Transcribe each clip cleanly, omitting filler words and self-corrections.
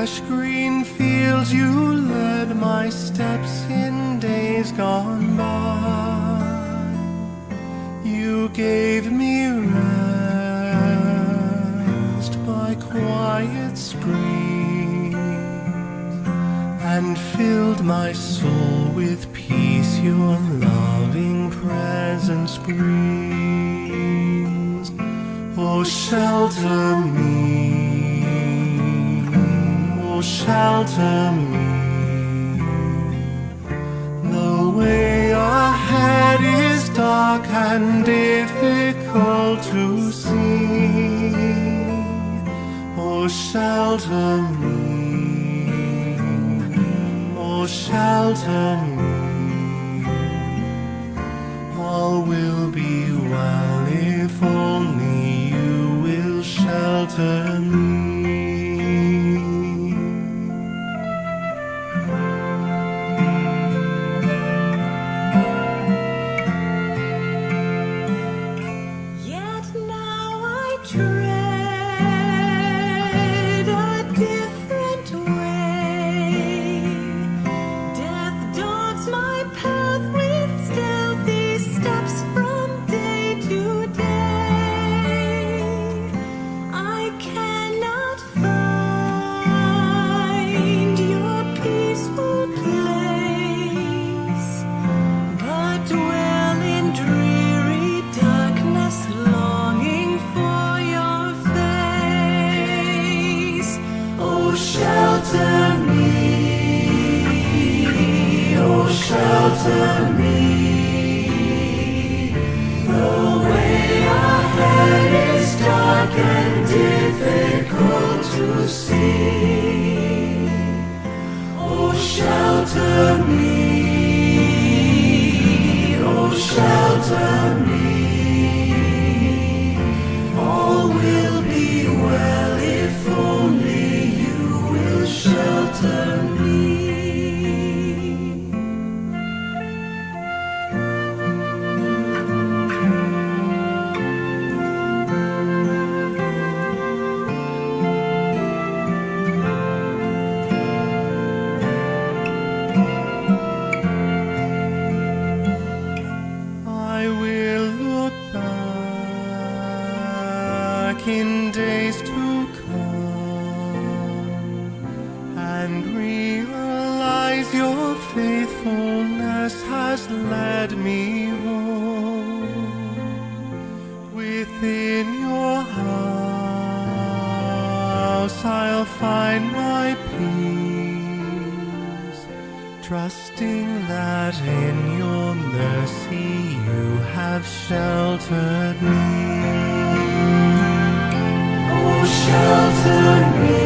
fresh green fields you led my steps in days gone by. You gave me rest by quiet springs and filled my soul with peace. Your loving presence brings. Oh, shelter me, oh, shelter me. The way ahead is dark and difficult to see. Oh, shelter me, oh, shelter me. All will be well if only you will shelter me. Yet now I tread a different way. Death dogs my path with stealthy steps from day to day. I cannot find your peaceful place, but dwell in dreary darkness, longing for your face. Oh, shelter me, oh, shelter me. The way ahead is dark and difficult to see. Oh, shelter me, oh, shelter me. All will be well if only you will shelter me. I will look back in days to come and realize your faithfulness has led me home. Within your house I'll find my peace, trusting that in your mercy you have sheltered me. Oh, shelter me,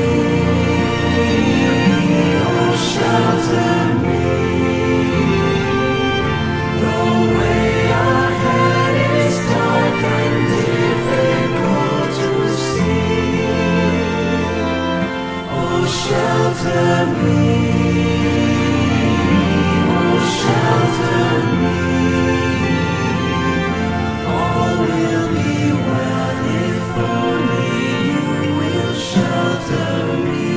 oh, shelter me. The way ahead is dark and difficult to see. Oh, shelter me, oh, shelter me. All will be well if only you will shelter me.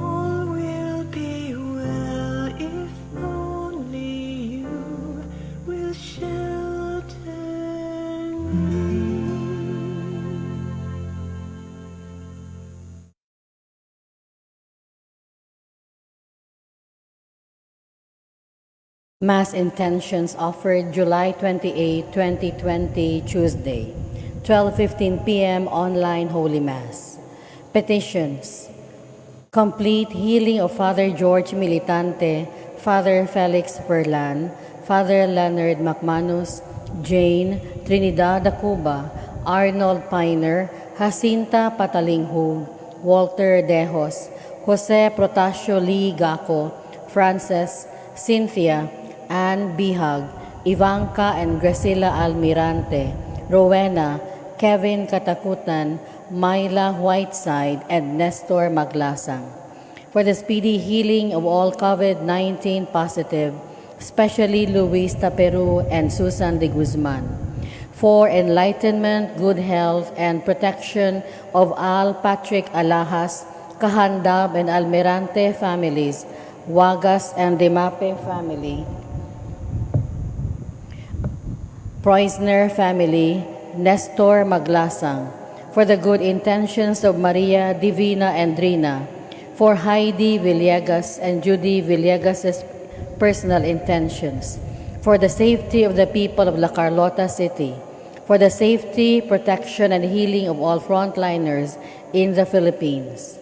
All will be well if only you will shelter me. Mass intentions offered July 28, 2020, Tuesday, 12:15 p.m. online Holy Mass. Petitions: complete healing of Father George Militante, Father Felix Perlan, Father Leonard McManus, Jane Trinidad Acuba, Arnold Piner, Jacinta Patalinghug, Walter Dejos, Jose Protasio Lee Gaco, Frances, Cynthia, Anne Bihag, Ivanka and Graciela Almirante, Rowena, Kevin Katakutan, Myla Whiteside, and Nestor Maglasang. For the speedy healing of all COVID-19 positive, especially Luis Taperu and Susan de Guzman. for enlightenment, good health, and protection of Al Patrick Alahas, Kahandab and Almirante families, Wagas and Dimape family, Preusner family, Nestor Maglasang, for the good intentions of Maria Divina and Drina, for Heidi Villegas and Judy Villegas' personal intentions, for the safety of the people of La Carlota City, for the safety, protection, and healing of all frontliners in the Philippines.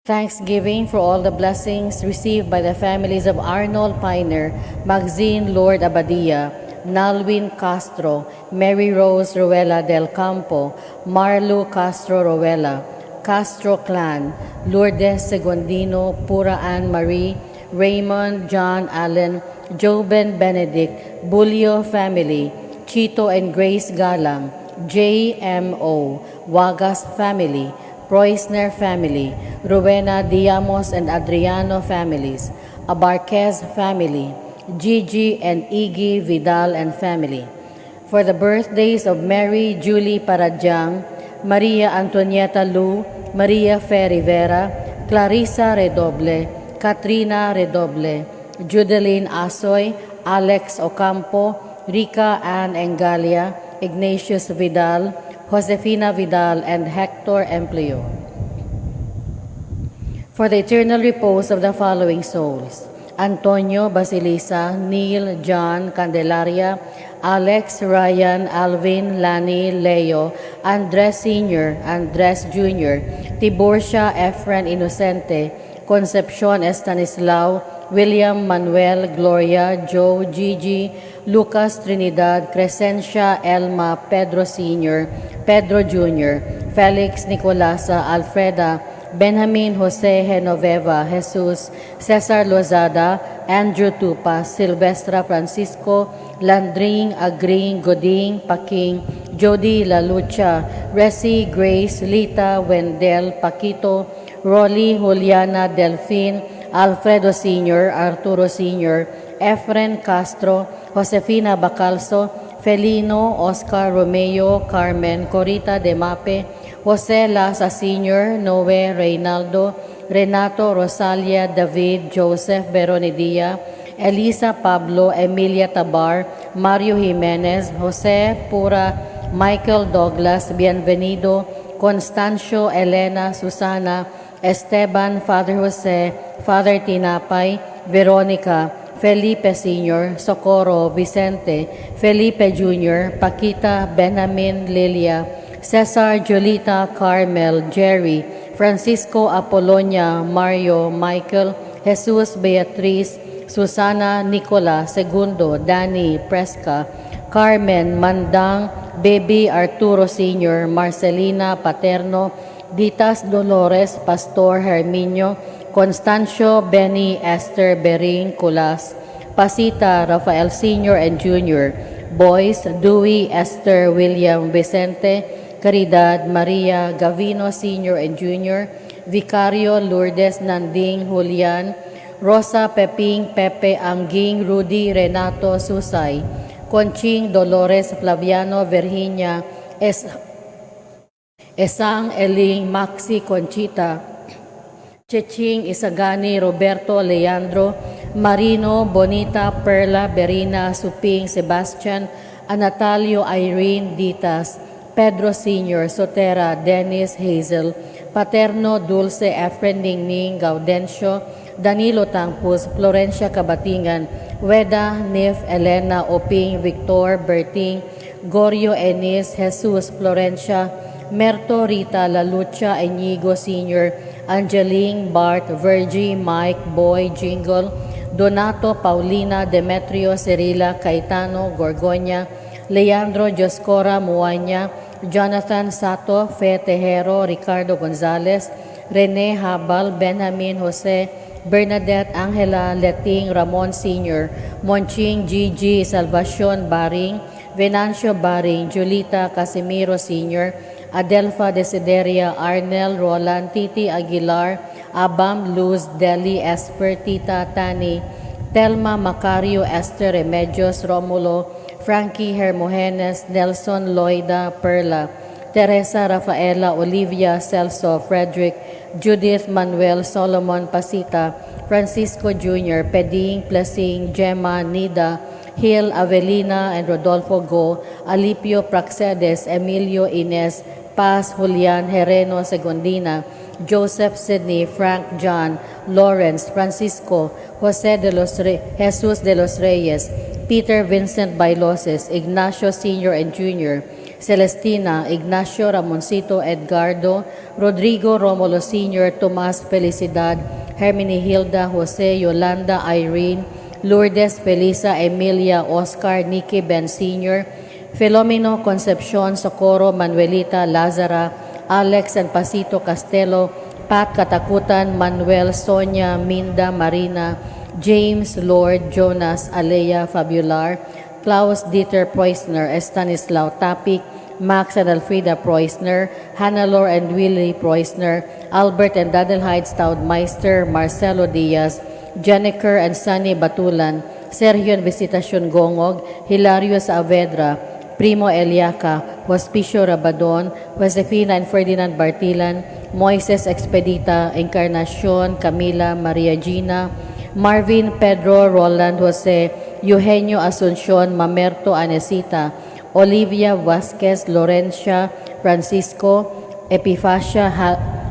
Thanksgiving for all the blessings received by the families of Arnold Piner, Maxine Lord Abadia, Nalwin Castro, Mary Rose Ruela del Campo, Marlu Castro Ruela, Castro Clan, Lourdes Segundino, Pura Ann Marie, Raymond John Allen, Joben Benedict, Bulio family, Chito and Grace Galang, JMO, Wagas family, Preusner family, Rowena Diamos and Adriano families, Abarquez family, Gigi and Iggy Vidal and family. For the birthdays of Mary Julie Parajang, Maria Antonieta Lu, Maria Fe Rivera, Clarissa Redoble, Katrina Redoble, Judeline Asoy, Alex Ocampo, Rica Ann Engalia, Ignatius Vidal, Josefina Vidal, and Hector Empleo. For the eternal repose of the following souls: Antonio Basilisa, Neil John Candelaria, Alex Ryan Alvin Lani Leo, Andres Sr., Andres Jr., Tiburcia Efren Inocente, Concepcion Estanislao, William Manuel Gloria, Joe Gigi, Lucas Trinidad, Crescencia Elma, Pedro Sr., Pedro Jr., Felix Nicolasa, Alfreda, Benjamin Jose Genoveva, Jesus, Cesar Lozada, Andrew Tupas, Silvestra Francisco, Landring, Agring, Goding, Paking, Jody Lalucha, Resi, Grace, Lita, Wendell, Paquito, Rolly, Juliana, Delphine, Alfredo Sr., Arturo Sr., Efren Castro, Josefina Bacalso, Felino, Oscar Romeo, Carmen, Corita Demape, Jose Laza Sr., Noe Reynaldo, Renato Rosalia, David, Joseph Beronidia, Elisa Pablo, Emilia Tabar, Mario Jimenez, Jose Pura, Michael Douglas, Bienvenido, Constancio, Elena, Susana, Esteban, Father Jose, Father Tinapay, Veronica, Felipe Sr., Socorro, Vicente, Felipe Jr., Paquita, Benjamin, Lilia, Cesar, Julita, Carmel, Jerry, Francisco Apolonia, Mario, Michael, Jesus, Beatriz, Susana, Nicola, Segundo, Danny, Presca, Carmen, Mandang, Baby Arturo Sr., Marcelina, Paterno, Ditas Dolores, Pastor Herminio, Constancio, Benny, Esther, Bering, Culas, Pasita, Rafael Sr. and Jr., Boys, Dewey, Esther, William, Vicente, Caridad, Maria, Gavino Sr. and Jr., Vicario, Lourdes, Nanding, Julian, Rosa, Peping, Pepe, Angging, Rudy, Renato, Susay, Conching, Dolores, Flaviano, Virginia, Esang, Eling, Maxi, Conchita, Cheching, Isagani, Roberto, Leandro, Marino, Bonita, Perla, Berina, Suping, Sebastian, Anatalio, Irene, Ditas, Pedro Sr., Sotera, Dennis, Hazel, Paterno, Dulce, Efren, Ningning, Gaudencio, Danilo Tampus, Florencia Kabatingan, Weda, Nif, Elena, Oping, Victor, Berting, Gorio, Enis, Jesus, Florencia, Merto, Rita, Lalucha, Inigo Sr., Angeline, Bart, Virgie, Mike, Boy, Jingle, Donato, Paulina, Demetrio, Cirila, Caetano, Gorgonya, Leandro, Joscora, Muanya, Jonathan Sato, Fe Tejero, Ricardo Gonzalez, Rene Habal, Benjamin Jose, Bernadette Angela, Leting, Ramon Sr., Monching, Gigi, Salvacion Baring, Venancio Baring, Julita Casimiro Sr., Adelfa Desideria, Arnel, Roland, Titi Aguilar, Abam, Luz, Deli, Esper, Tita, Tani, Telma Macario, Esther Remedios, Romulo, Frankie Hermogenes, Nelson Loida Perla, Teresa Rafaela, Olivia Celso, Frederick, Judith Manuel, Solomon Pasita, Francisco Jr., Peding, Plasing, Gemma, Nida, Hill, Avelina, and Rodolfo Go, Alipio Praxedes, Emilio Ines, Paz, Julian, Hereno, Segundina, Joseph Sidney, Frank John, Lawrence, Francisco, Jose de los Jesus de los Reyes, Peter Vincent Bailoses, Ignacio Sr. and Jr., Celestina, Ignacio Ramoncito Edgardo, Rodrigo Romulo Sr., Tomas Felicidad, Hermenegilda, Jose, Yolanda, Irene, Lourdes, Felisa, Emilia, Oscar, Nicky Ben Sr., Filomeno, Concepcion, Socorro, Manuelita, Lazara, Alex and Pasito Castelo, Pat Katakutan, Manuel, Sonia, Minda, Marina, James, Lord, Jonas, Alea, Fabular, Klaus Dieter Preusner, Stanislaw Tapik, Max and Alfreda Preusner, Hannelore and Willie Preusner, Albert and Dadelheid Staudmeister, Marcelo Diaz, Janiker and Sunny Batulan, Sergio and Visitacion Gongog, Hilario Saavedra, Primo Eliaca, Hospicio Rabadon, Josefina and Ferdinand Bartilan, Moises Expedita, Encarnacion, Camila, Maria Gina, Marvin, Pedro, Roland, Jose, Eugenio Asuncion, Mamerto Anesita, Olivia Vasquez, Lorencia, Francisco, Epifacia,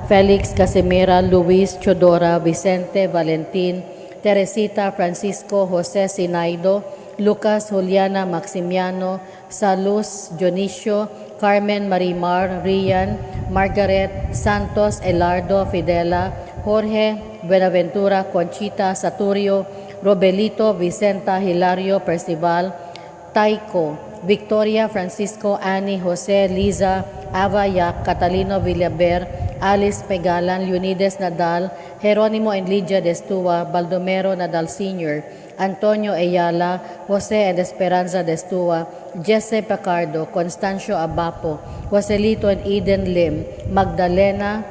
Felix Casimira, Luis Chodora, Vicente Valentin, Teresita, Francisco, Jose Sinaido, Lucas, Juliana, Maximiano, Salus, Dionisio, Carmen Marimar, Rian, Margaret, Santos, Elardo, Fidela, Jorge, Buenaventura, Conchita, Saturio, Robelito, Vicenta, Hilario, Percival, Taiko, Victoria, Francisco, Annie, Jose, Liza, Ava Yak, Catalino Villaber, Alice Pegalan, Leonides Nadal, Jeronimo and Lydia Destua, Baldomero Nadal Sr., Antonio Ayala, Jose and Esperanza Destua, Jesse Pacardo, Constancio Abapo, Joselito and Eden Lim, Magdalena,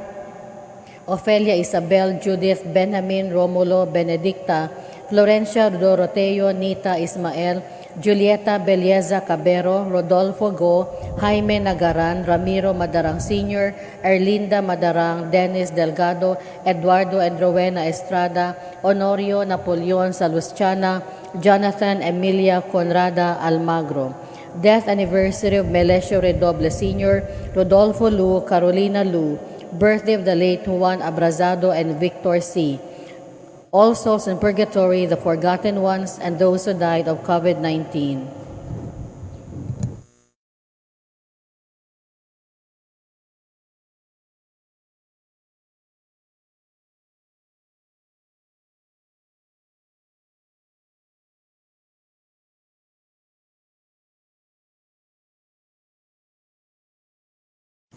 Ofelia Isabel, Judith, Benjamin, Romulo, Benedicta, Florencia Doroteo, Nita Ismael, Julieta Belieza Cabero, Rodolfo Go, Jaime Nagaran, Ramiro Madarang Sr., Erlinda Madarang, Dennis Delgado, Eduardo and Rowena Estrada, Honorio Napoleon Salustiana, Jonathan Emilia Conrada Almagro. Death anniversary of Melesio Redoble Sr., Rodolfo Lu, Carolina Lu. Birthday of the late Juan Abrazado and Victor C. All souls in purgatory, the forgotten ones, and those who died of COVID-19.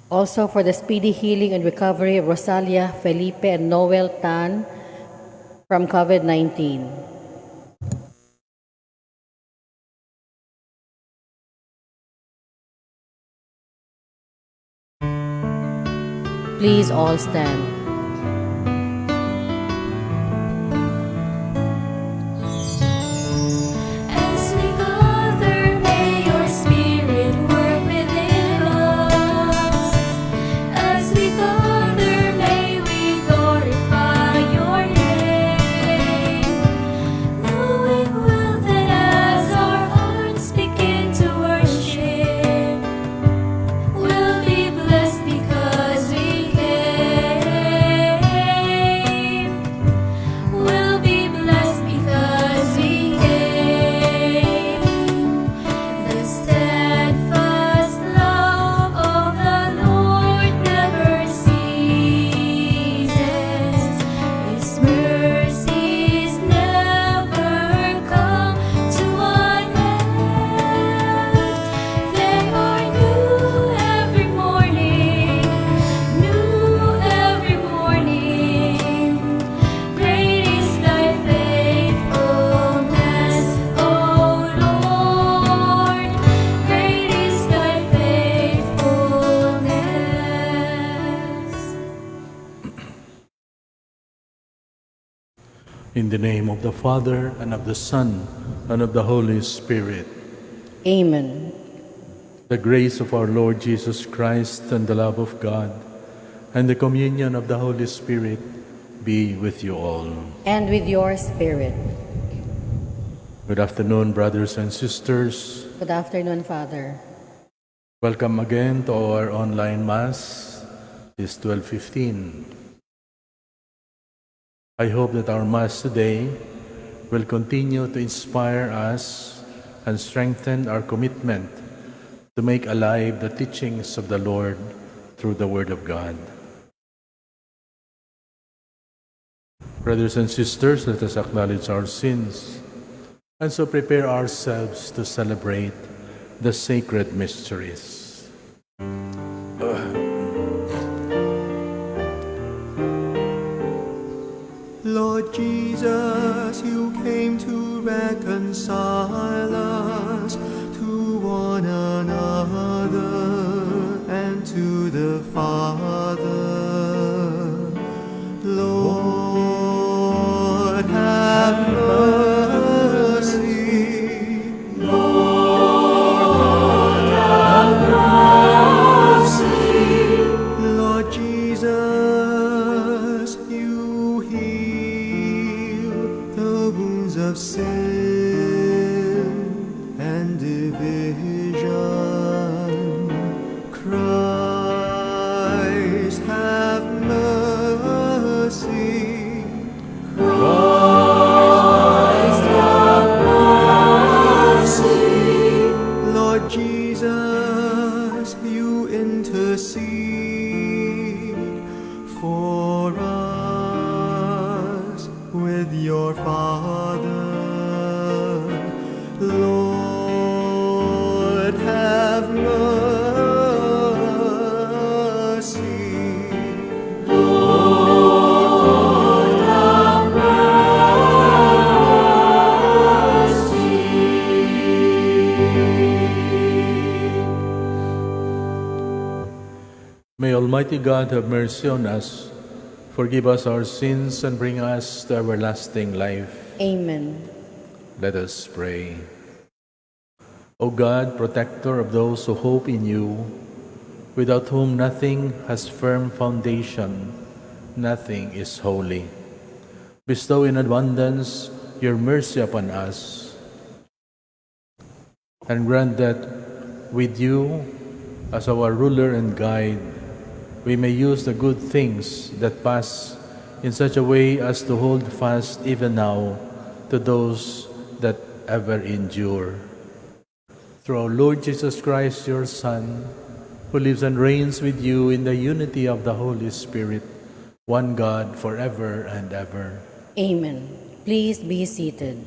Also for the speedy healing and recovery of Rosalia, Felipe, and Noel Tan from COVID-19. Please all stand. As we gather, may your spirit work within us. As we gather, may we glorify your name. Knowing well that as our hearts begin to worship, we'll be blessed because we can. In the name of the Father, and of the Son, and of the Holy Spirit. Amen. The grace of our Lord Jesus Christ, and the love of God, and the communion of the Holy Spirit be with you all. And with your spirit. Good afternoon, brothers and sisters. Good afternoon, Father. Welcome again to our online Mass, this 12:15. I hope that our Mass today will continue to inspire us and strengthen our commitment to make alive the teachings of the Lord through the Word of God. Brothers and sisters, let us acknowledge our sins and so prepare ourselves to celebrate the sacred mysteries. Lord Jesus, you came to reconcile us to one another and to the Father. Lord, have mercy. Lord Jesus, you heal the wounds of sin and division. Christ, have mercy. Christ, have mercy. Lord Jesus, you intercede for us with your Father. Lord, have mercy. Lord, have May Almighty God have mercy on us, forgive us our sins, and bring us to everlasting life. Amen. Let us pray. O God, protector of those who hope in you, without whom nothing has firm foundation, nothing is holy. Bestow in abundance your mercy upon us, and grant that with you as our ruler and guide, we may use the good things that pass in such a way as to hold fast even now to those that ever endure. Through our Lord Jesus Christ, your Son, who lives and reigns with you in the unity of the Holy Spirit, one God, forever and ever. Amen. Please be seated.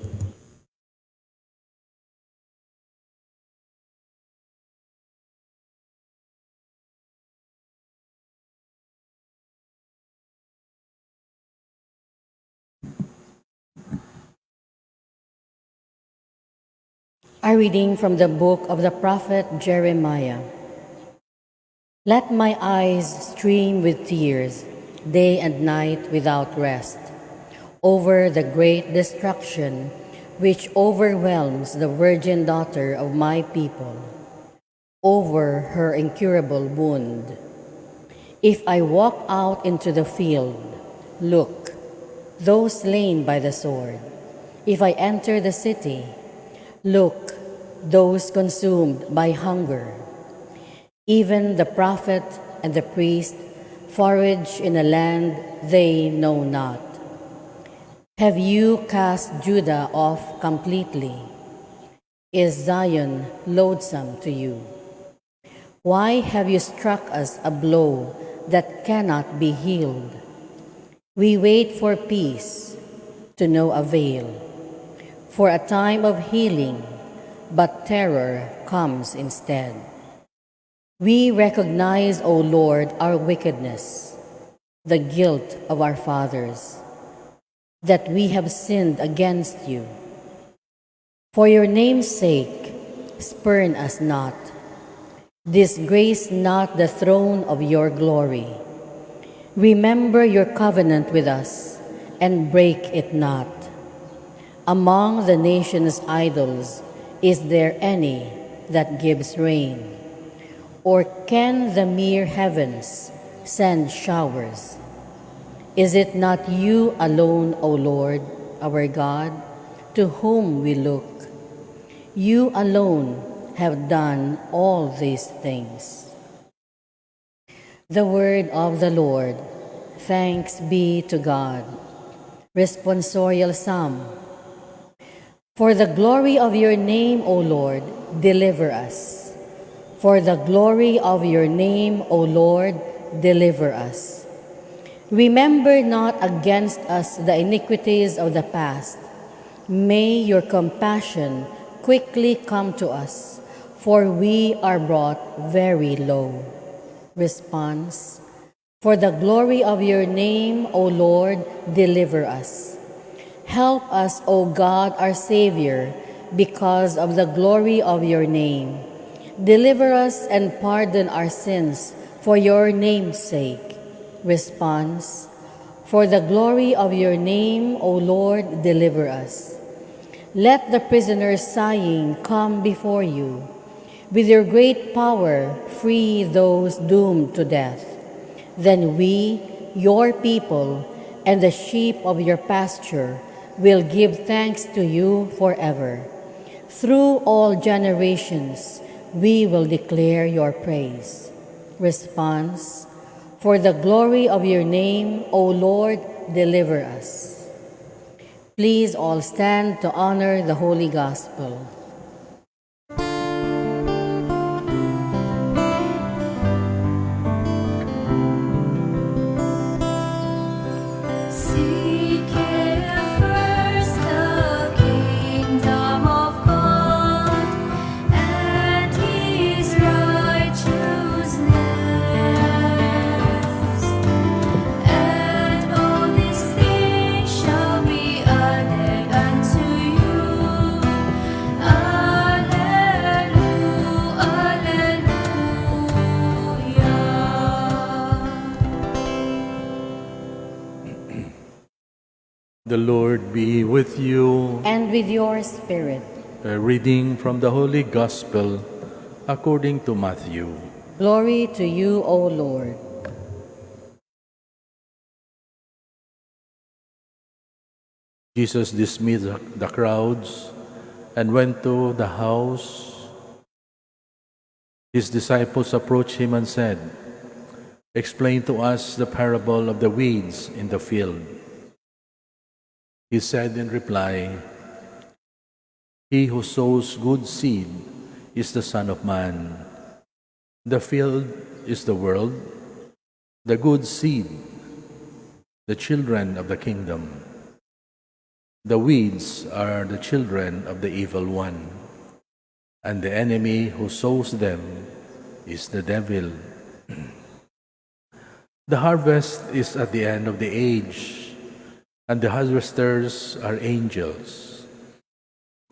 A reading from the book of the prophet Jeremiah. Let my eyes stream with tears, day and night without rest, over the great destruction which overwhelms the virgin daughter of my people, over her incurable wound. If I walk out into the field, look, those slain by the sword. If I enter the city, look, those consumed by hunger. Even the prophet and the priest forage in a land they know not. Have you cast Judah off completely? Is Zion loathsome to you? Why have you struck us a blow that cannot be healed? We wait for peace, to no avail, for a time of healing, but terror comes instead. We recognize, O Lord, our wickedness, the guilt of our fathers, that we have sinned against you. For your name's sake, spurn us not. Disgrace not the throne of your glory. Remember your covenant with us, and break it not. Among the nation's idols, is there any that gives rain? Or can the mere heavens send showers? Is it not you alone, O Lord, our God, to whom we look? You alone have done all these things. The word of the Lord. Thanks be to God. Responsorial Psalm. For the glory of your name, O Lord, deliver us. For the glory of your name, O Lord, deliver us. Remember not against us the iniquities of the past. May your compassion quickly come to us, for we are brought very low. Response. For the glory of your name, O Lord, deliver us. Help us, O God, our Savior, because of the glory of your name. Deliver us and pardon our sins for your name's sake. Response. For the glory of your name, O Lord, deliver us. Let the prisoners sighing come before you. With your great power, free those doomed to death. Then we, your people, and the sheep of your pasture, will give thanks to you forever. Through all generations, we will declare your praise. Response. For the glory of your name, O Lord, deliver us. Please all stand to honor the Holy Gospel. Seek ye first the kingdom of God and His righteousness, and all these things shall be added unto you. Alleluia, alleluia. The Lord be with you. And with your spirit. A reading from the Holy Gospel according to Matthew. Glory to you, O Lord. Jesus dismissed the crowds and went to the house. His disciples approached him and said, "Explain to us the parable of the weeds in the field." He said in reply, "He who sows good seed is the Son of Man. The field is the world, the good seed, the children of the kingdom. The weeds are the children of the evil one, and the enemy who sows them is the devil. The harvest is at the end of the age, and the harvesters are angels.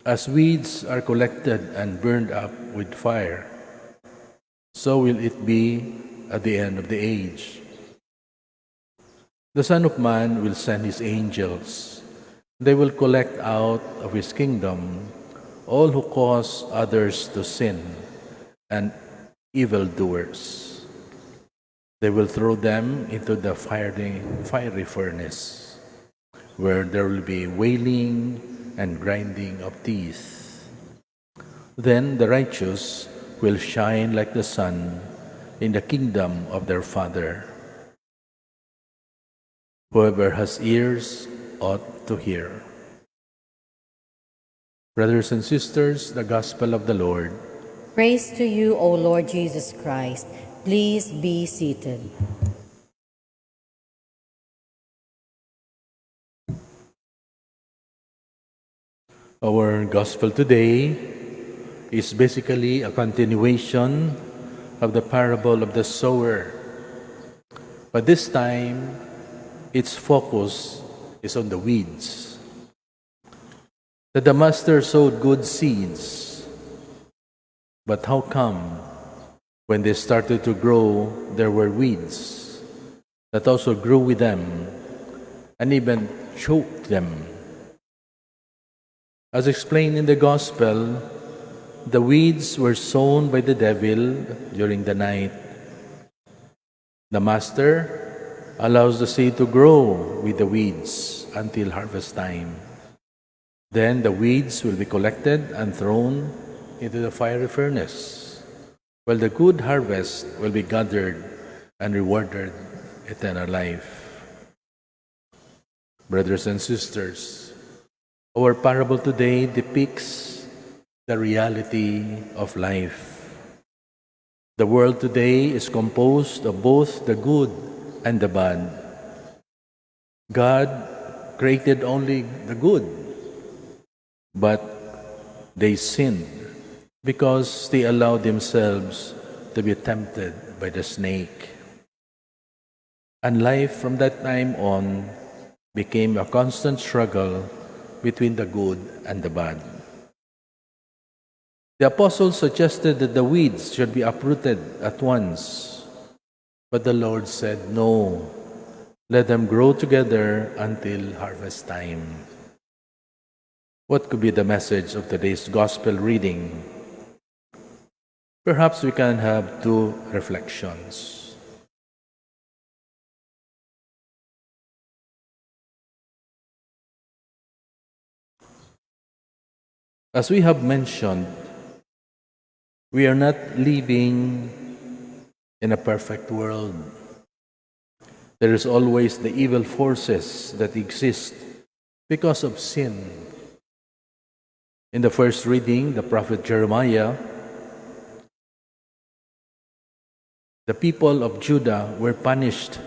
As weeds are collected and burned up with fire, so will it be at the end of the age. The Son of Man will send his angels. They will collect out of his kingdom all who cause others to sin and evildoers. They will throw them into the fiery furnace, where there will be wailing and grinding of teeth. Then the righteous will shine like the sun in the kingdom of their Father. Whoever has ears ought to hear." Brothers and sisters, the Gospel of the Lord. Praise to you, O Lord Jesus Christ. Please be seated. Our Gospel today is basically a continuation of the parable of the sower. But this time, its focus is on the weeds. That the master sowed good seeds, but how come when they started to grow, there were weeds that also grew with them and even choked them? As explained in the Gospel, the weeds were sown by the devil during the night. The Master allows the seed to grow with the weeds until harvest time. Then the weeds will be collected and thrown into the fiery furnace, while the good harvest will be gathered and rewarded eternal life. Brothers and sisters, our parable today depicts the reality of life. The world today is composed of both the good and the bad. God created only the good, but they sinned because they allowed themselves to be tempted by the snake. And life from that time on became a constant struggle between the good and the bad. The apostles suggested that the weeds should be uprooted at once, but the Lord said, "No, let them grow together until harvest time." What could be the message of today's gospel reading? Perhaps we can have two reflections. As we have mentioned, we are not living in a perfect world. There is always the evil forces that exist because of sin. In the first reading, the prophet Jeremiah, the people of Judah were punished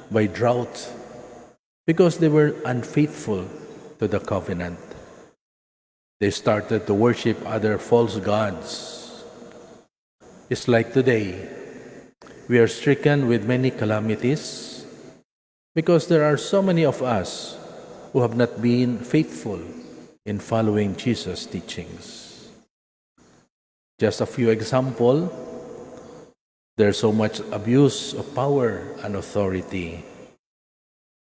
by drought because they were unfaithful to the covenant. They started to worship other false gods. It's like today, we are stricken with many calamities because there are so many of us who have not been faithful in following Jesus' teachings. Just a few examples. There's so much abuse of power and authority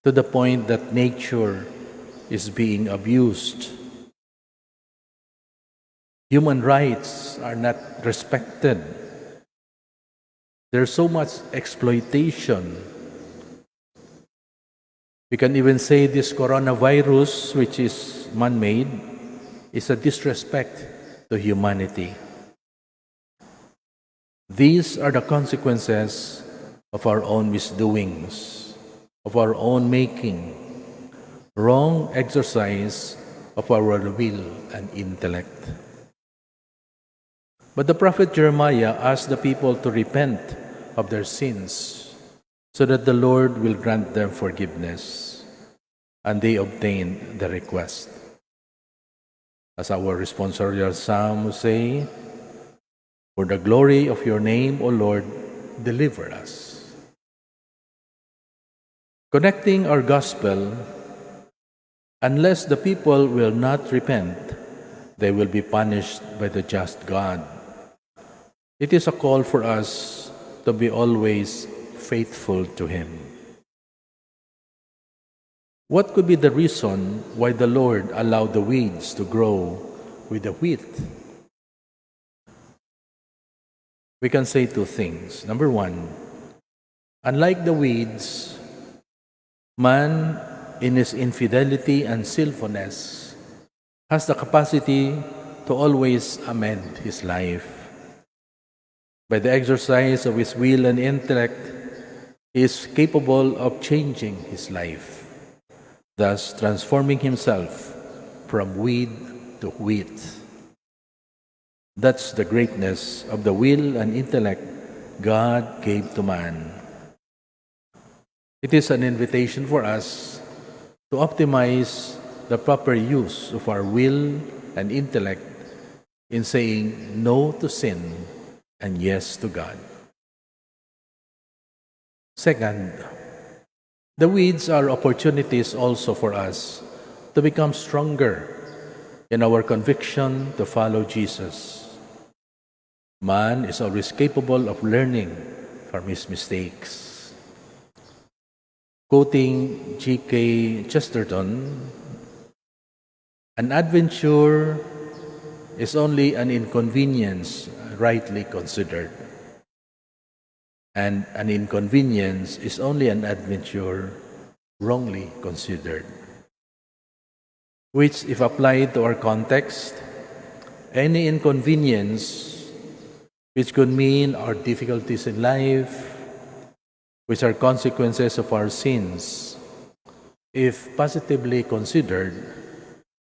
to the point that nature is being abused. Human rights are not respected. There's so much exploitation. We can even say this coronavirus, which is man-made, is a disrespect to humanity. These are the consequences of our own misdoings, of our own making, wrong exercise of our will and intellect. But the prophet Jeremiah asked the people to repent of their sins so that the Lord will grant them forgiveness, and they obtained the request. As our responsorial psalm will say, "For the glory of your name, O Lord, deliver us." Connecting our gospel, unless the people will not repent, they will be punished by the just God. It is a call for us to be always faithful to Him. What could be the reason why the Lord allowed the weeds to grow with the wheat? We can say two things. Number one, unlike the weeds, man in his infidelity and sinfulness has the capacity to always amend his life. By the exercise of his will and intellect, he is capable of changing his life, thus transforming himself from weed to wheat. That's the greatness of the will and intellect God gave to man. It is an invitation for us to optimize the proper use of our will and intellect in saying no to sin and yes to God. Second, the weeds are opportunities also for us to become stronger in our conviction to follow Jesus. Man is always capable of learning from his mistakes. Quoting G.K. Chesterton, An adventure is only an inconvenience rightly considered, and an inconvenience is only an adventure wrongly considered, which, if applied to our context, any inconvenience which could mean our difficulties in life, which are consequences of our sins, if positively considered,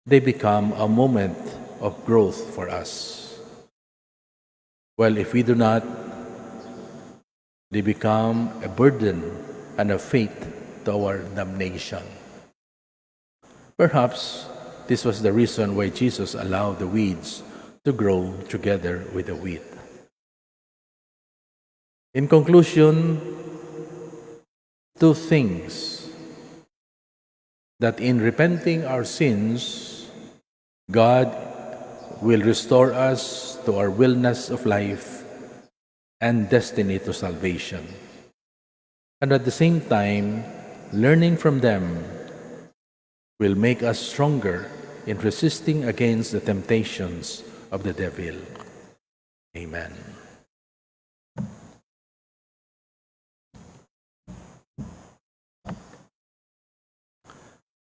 they become a moment of growth for us. Well, if we do not, they become a burden and a fate to our damnation. Perhaps this was the reason why Jesus allowed the weeds to grow together with the wheat. In conclusion, two things: that in repenting our sins, God will restore us to our wellness of life and destiny to salvation. And at the same time, learning from them will make us stronger in resisting against the temptations of the devil. Amen.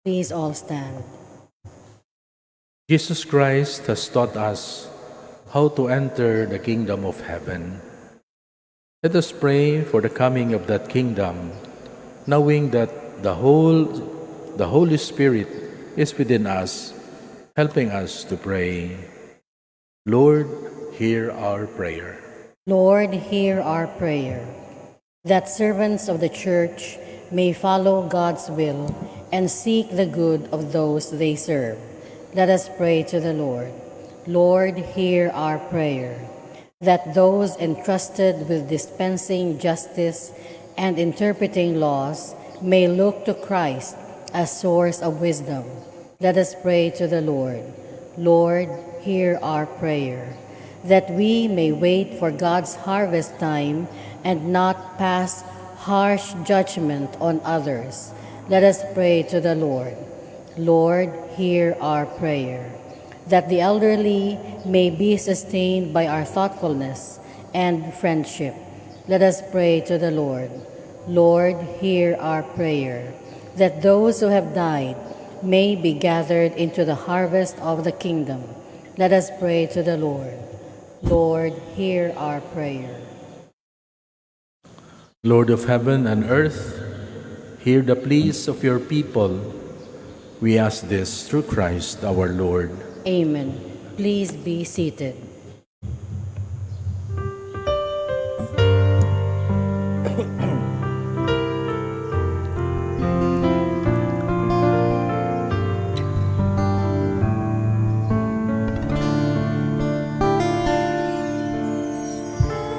Please all stand. Jesus Christ has taught us how to enter the kingdom of heaven. Let us pray for the coming of that kingdom, knowing that the Holy Spirit is within us, helping us to pray. Lord, hear our prayer. Lord, hear our prayer, that servants of the Church may follow God's will and seek the good of those they serve. Let us pray to the Lord. Lord, hear our prayer, that those entrusted with dispensing justice and interpreting laws may look to Christ as source of wisdom. Let us pray to the Lord. Lord, hear our prayer, that we may wait for God's harvest time and not pass harsh judgment on others. Let us pray to the Lord. Lord, hear our prayer, that the elderly may be sustained by our thoughtfulness and friendship. Let us pray to the Lord. Lord, hear our prayer, that those who have died may be gathered into the harvest of the kingdom. Let us pray to the Lord. Lord, hear our prayer. Lord of heaven and earth, hear the pleas of your people. We ask this through Christ our Lord. Amen. Please be seated.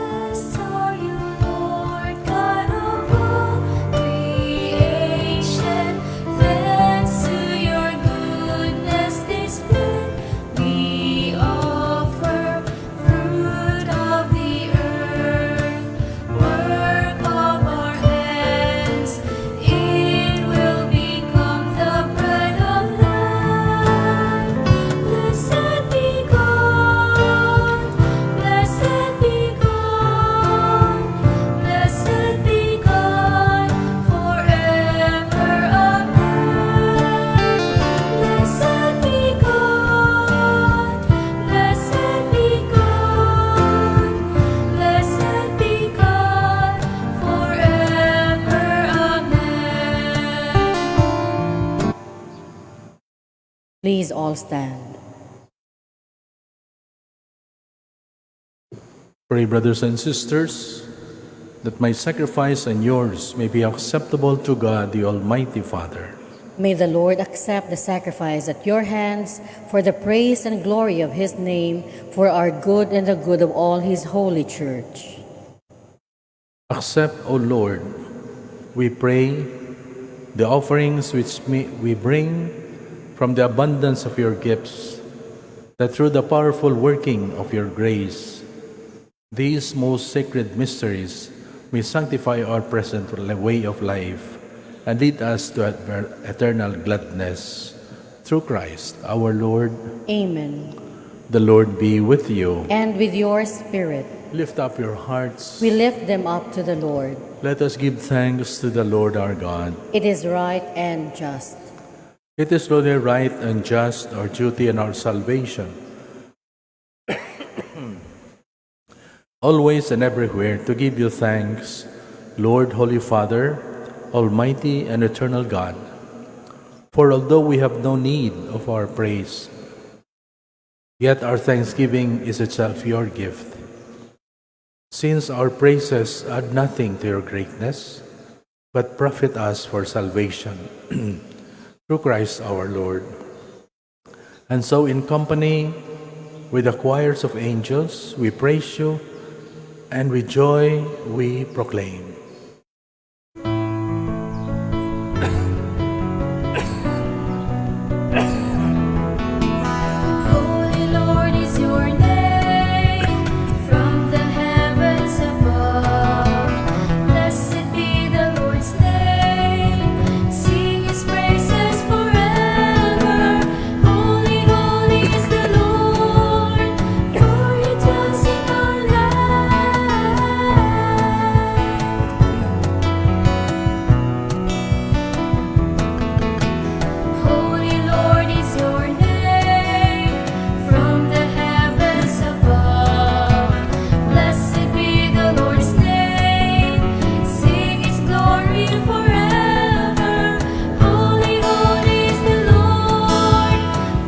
Blessed are you, Lord, God of all creation. Thanks to your goodness displayed, we offer fruit of the earth, work of our hands. It will become the bread of life. Blessed be God, blessed be God, blessed be God forever. Amen. Blessed be God, blessed be God, blessed be God forever. Amen. Please all stand. Pray, brothers and sisters, that my sacrifice and yours may be acceptable to God, the Almighty Father. May the Lord accept the sacrifice at your hands for the praise and glory of his name, for our good and the good of all his holy church. Accept, O Lord, we pray, the offerings which we bring from the abundance of your gifts, that through the powerful working of your grace, these most sacred mysteries may sanctify our present way of life and lead us to eternal gladness. Through Christ our Lord. Amen. The Lord be with you. And with your spirit, Lift up your hearts. we lift them up to the Lord. Let us give thanks to the Lord our God. It is right and just. It is truly right and just, our duty and our salvation, always and everywhere to give you thanks, Lord, Holy Father, Almighty and eternal God. For although we have no need of our praise, yet our thanksgiving is itself your gift. Since our praises add nothing to your greatness, but profit us for salvation, through Christ our Lord. And so in company with the choirs of angels, we praise you, and with joy we proclaim. Holy Lord is your name, from the heavens above. Blessed be the Lord's name, sing his praises forever. Holy, holy is the Lord, for he dwells in our land. Holy Lord is your name, from the heavens above. Blessed be the Lord's name, sing his glory forever. Holy, holy is the Lord,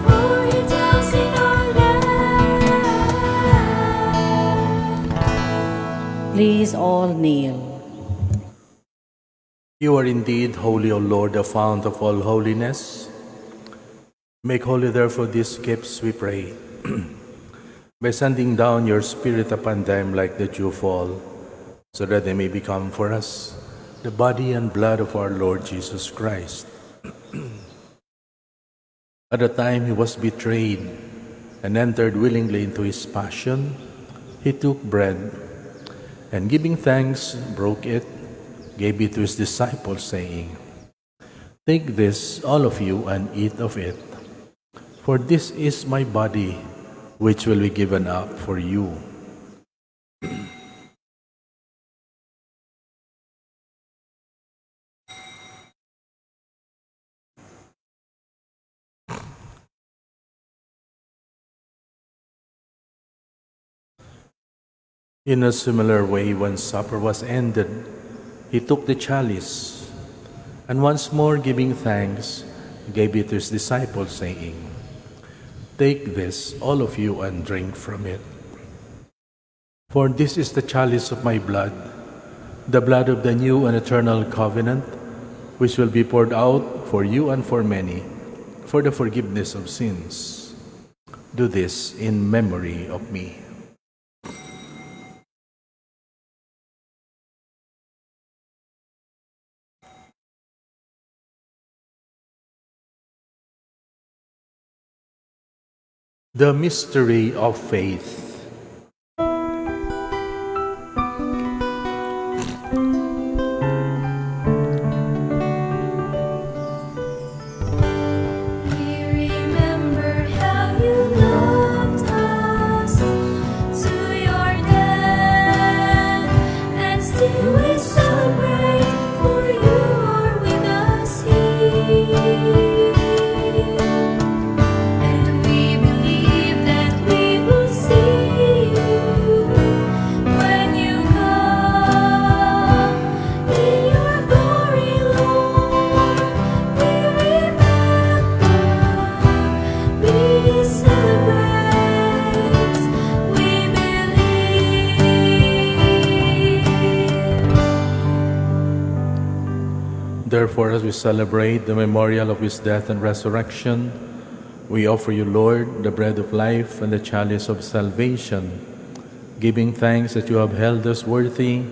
for he dwells in our land. Please all kneel. You are indeed holy, O Lord, the fount of all holiness. Make holy, therefore, these gifts, we pray, by sending down your Spirit upon them like the dewfall, so that they may become for us the body and blood of our Lord Jesus Christ. At the time he was betrayed and entered willingly into his passion, he took bread, and giving thanks, broke it, gave it to his disciples, saying, "Take this, all of you, and eat of it, for this is my body, which will be given up for you." In a similar way, when supper was ended, he took the chalice, and once more giving thanks, gave it to his disciples, saying, "Take this, all of you, and drink from it. For this is the chalice of my blood, the blood of the new and eternal covenant, which will be poured out for you and for many, for the forgiveness of sins. Do this in memory of me." The mystery of faith. We remember how you loved us to your death, and still we celebrate, for you are with us here. And we believe that we will see you when you come in your glory, Lord. We remember, we celebrate, we believe. Therefore, as we celebrate the memorial of his death and resurrection, we offer you, Lord, the bread of life and the chalice of salvation, giving thanks that you have held us worthy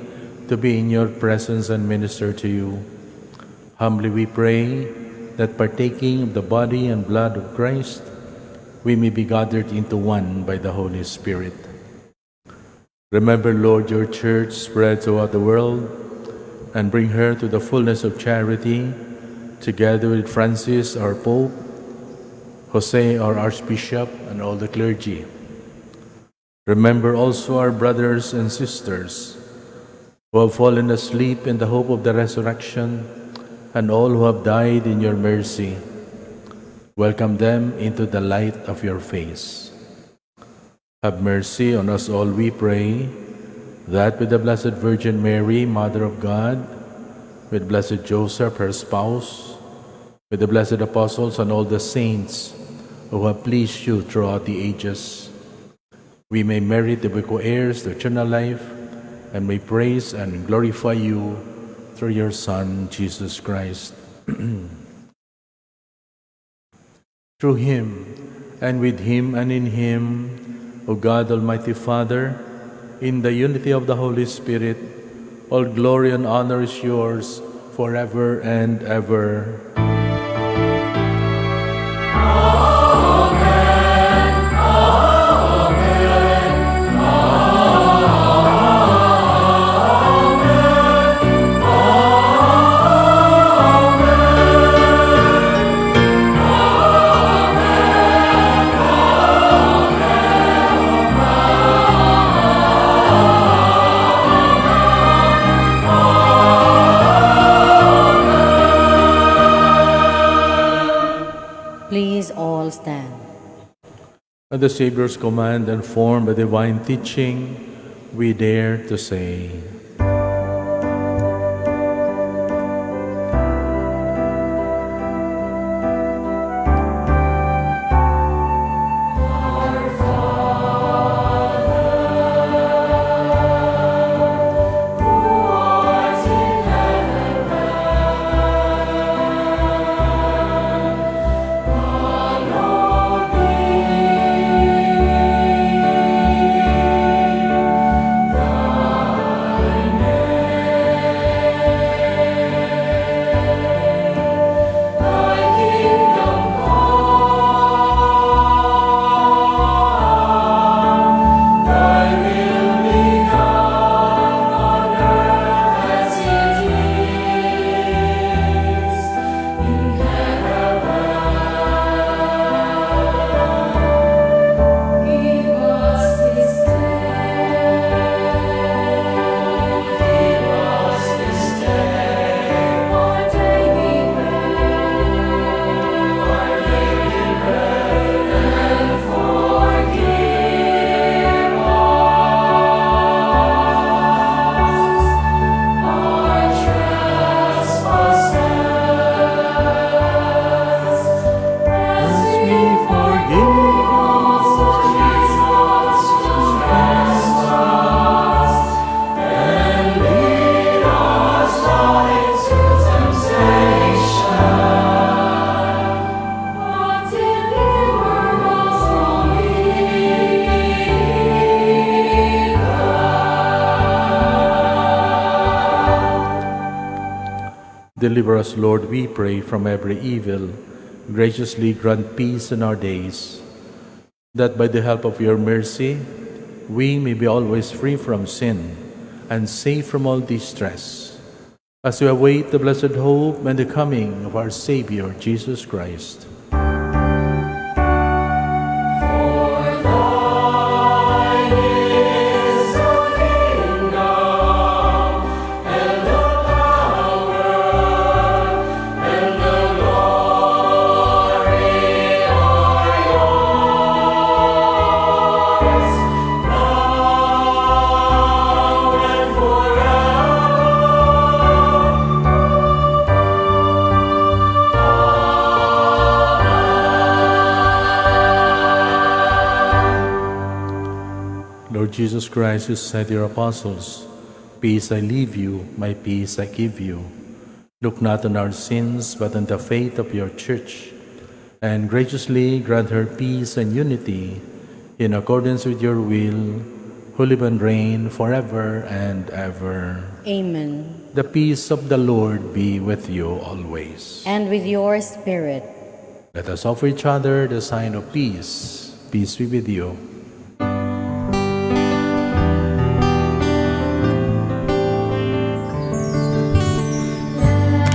to be in your presence and minister to you. Humbly we pray that, partaking of the body and blood of Christ, we may be gathered into one by the Holy Spirit. Remember, Lord, your church spread throughout the world, and bring her to the fullness of charity, together with Francis, our Pope, Jose, our Archbishop, and all the clergy. Remember also our brothers and sisters who have fallen asleep in the hope of the resurrection, and all who have died in your mercy. Welcome them into the light of your face. Have mercy on us all, we pray, that with the Blessed Virgin Mary, Mother of God, with Blessed Joseph, her spouse, with the blessed apostles and all the saints who have pleased you throughout the ages, we may merit the co-heirs to eternal life, and may praise and glorify you through your Son, Jesus Christ. Through him, and with him, and in him, O God, Almighty Father, in the unity of the Holy Spirit, all glory and honor is yours forever and ever. Please all stand. At the Savior's command and formed by divine teaching, we dare to say, deliver us, Lord, we pray, from every evil. Graciously grant peace in our days, that by the help of your mercy, we may be always free from sin and safe from all distress, as we await the blessed hope and the coming of our Savior, Jesus Christ. Lord Jesus Christ, you said to your apostles, "Peace I leave you, my peace I give you. Look not on our sins, but on the faith of your church, and graciously grant her peace and unity in accordance with your will, who live and reign forever and ever." Amen. The peace of the Lord be with you always. And with your spirit. Let us offer each other the sign of peace. Peace be with you.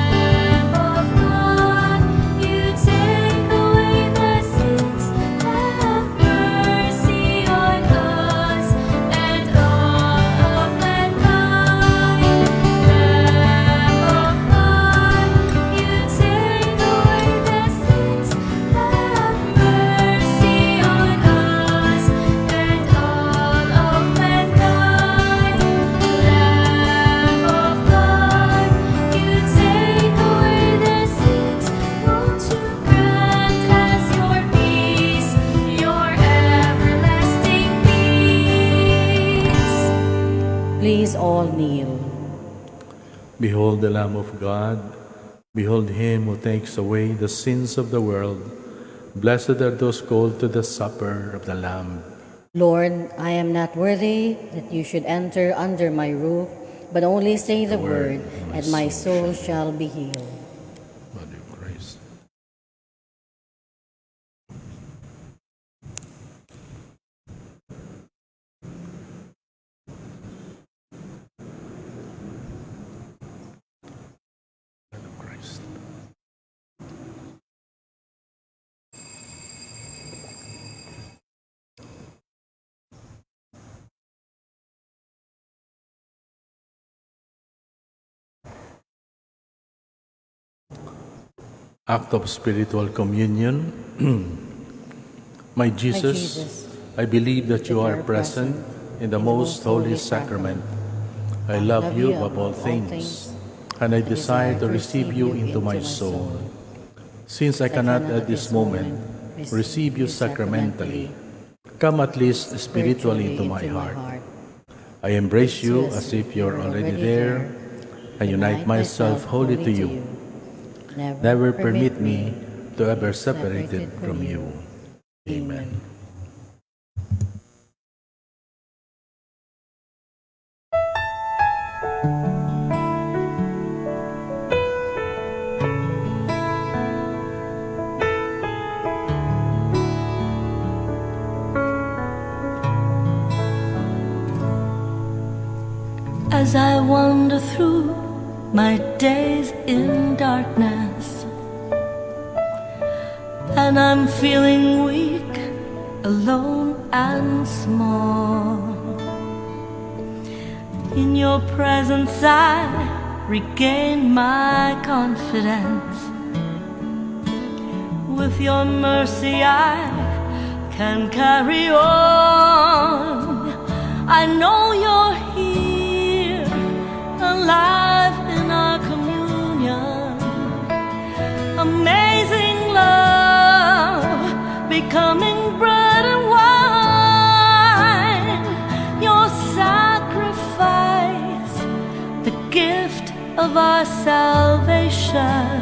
Lamb of God, you take away the sin Please all kneel. Behold the Lamb of God. Behold him who takes away the sins of the world. Blessed are those called to the supper of the Lamb. Lord, I am not worthy that you should enter under my roof, but only say the word, and my soul shall be healed. Body of Christ. Blood of Christ. Act of spiritual communion. My Jesus, I believe that you are present in the most holy sacrament. I love you above all things, and I desire to receive you into my soul. Since I cannot at this moment receive you sacramentally, come at least spiritually into my heart. I embrace you as if you are already there. I unite myself wholly to you. Never permit me to ever separate it from you. Amen. As I wander through my days in darkness, and I'm feeling weak, alone and small, in your presence I regain my confidence. With your mercy I can carry on. I know you're here, alive in our communion. Amazing love, becoming bread and wine. Your sacrifice, the gift of our salvation.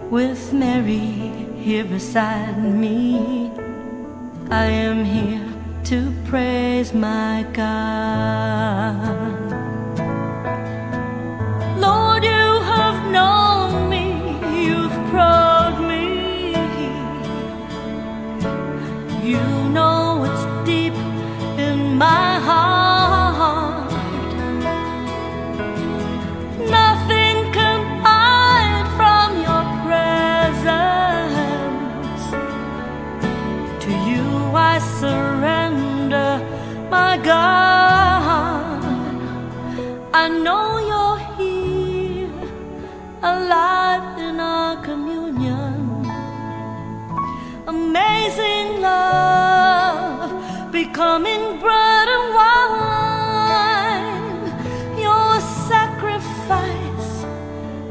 With Mary here beside me, I am here to praise my God. Lord, you have known me, you've probed me. You know what's deep in my heart. Nothing can hide from your presence. To you I surrender, my God. I know you're here, alive in our communion. Amazing love, becoming bread and wine. Your sacrifice,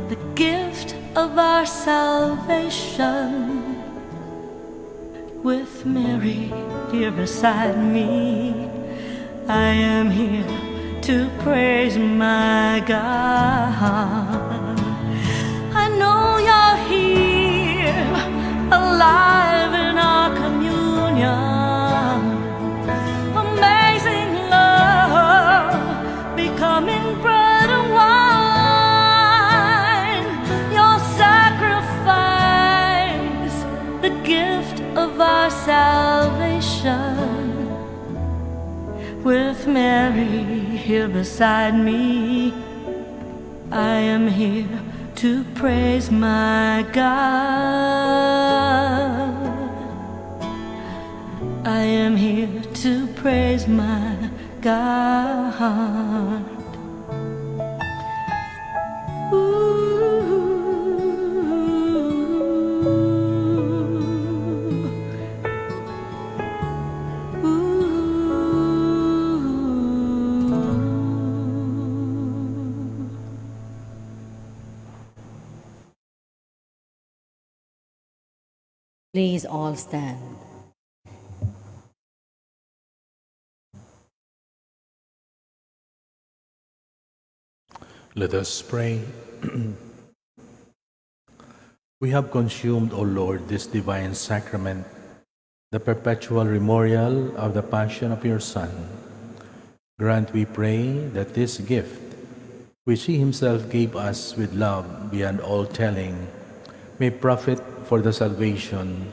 the gift of our salvation. With Mary here beside me, I am here to praise my God. I know you're here, alive in our communion. Amazing love, becoming bread and wine. Your sacrifice, the gift of our salvation. With Mary here beside me, I am here to praise my God. I am here to praise my God. Please all stand. Let us pray. We have consumed, O Lord, this divine sacrament, the perpetual memorial of the passion of your Son. Grant, we pray, that this gift, which he himself gave us with love beyond all telling, may profit for the salvation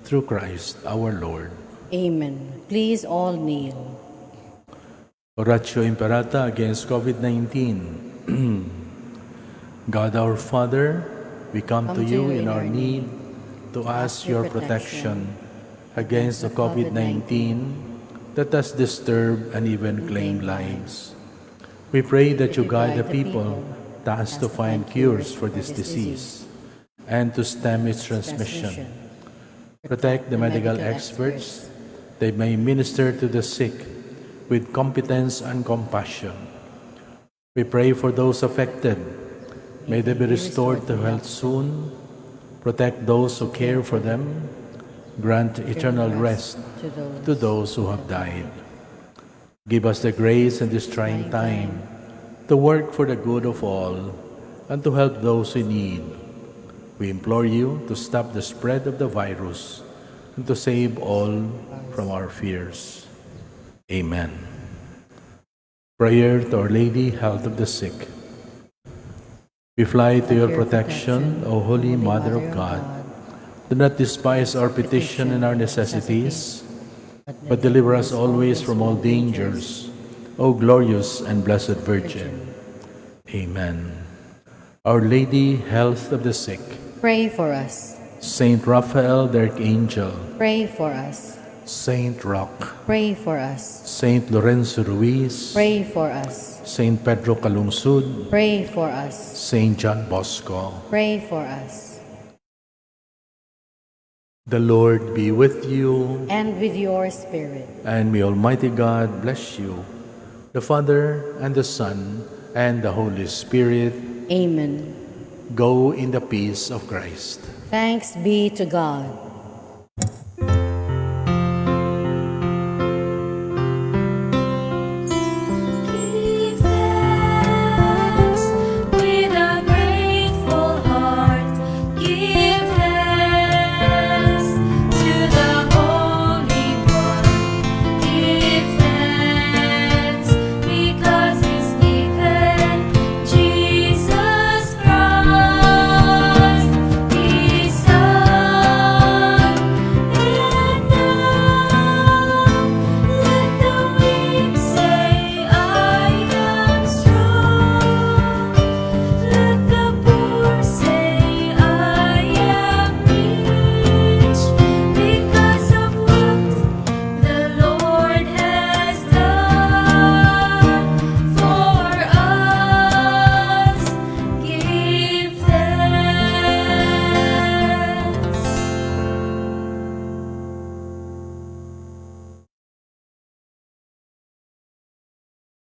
through Christ our Lord. Amen. Please all kneel. Oratio Imperata against COVID-19. God our Father, we come to you in our need to ask your protection against the COVID-19 that has disturbed and even claimed lives. We pray that you guide the people tasked to find cures for this disease and to stem its transmission. Protect the medical experts, they may minister to the sick with competence and compassion. We pray for those affected. May they be restored to health soon. Protect those who care for them. Grant eternal rest to those who have died. Give us the grace in this trying time to work for the good of all and to help those in need. We implore you to stop the spread of the virus and to save all from our fears. Amen. Prayer to Our Lady, Health of the Sick. We fly to your protection, O Holy Mother of God. Do not despise our petition and our necessities, but deliver us always from all dangers, O glorious and blessed Virgin. Amen. Our Lady, Health of the Sick. Pray for us. Saint Raphael, the Archangel. Pray for us. Saint Rock. Pray for us. Saint Lorenzo Ruiz. Pray for us. Saint Pedro Calungsod. Pray for us. Saint John Bosco. Pray for us. The Lord be with you, And with your spirit. and may Almighty God bless you, the Father, and the Son, and the Holy Spirit. Amen. Go in the peace of Christ. Thanks be to God.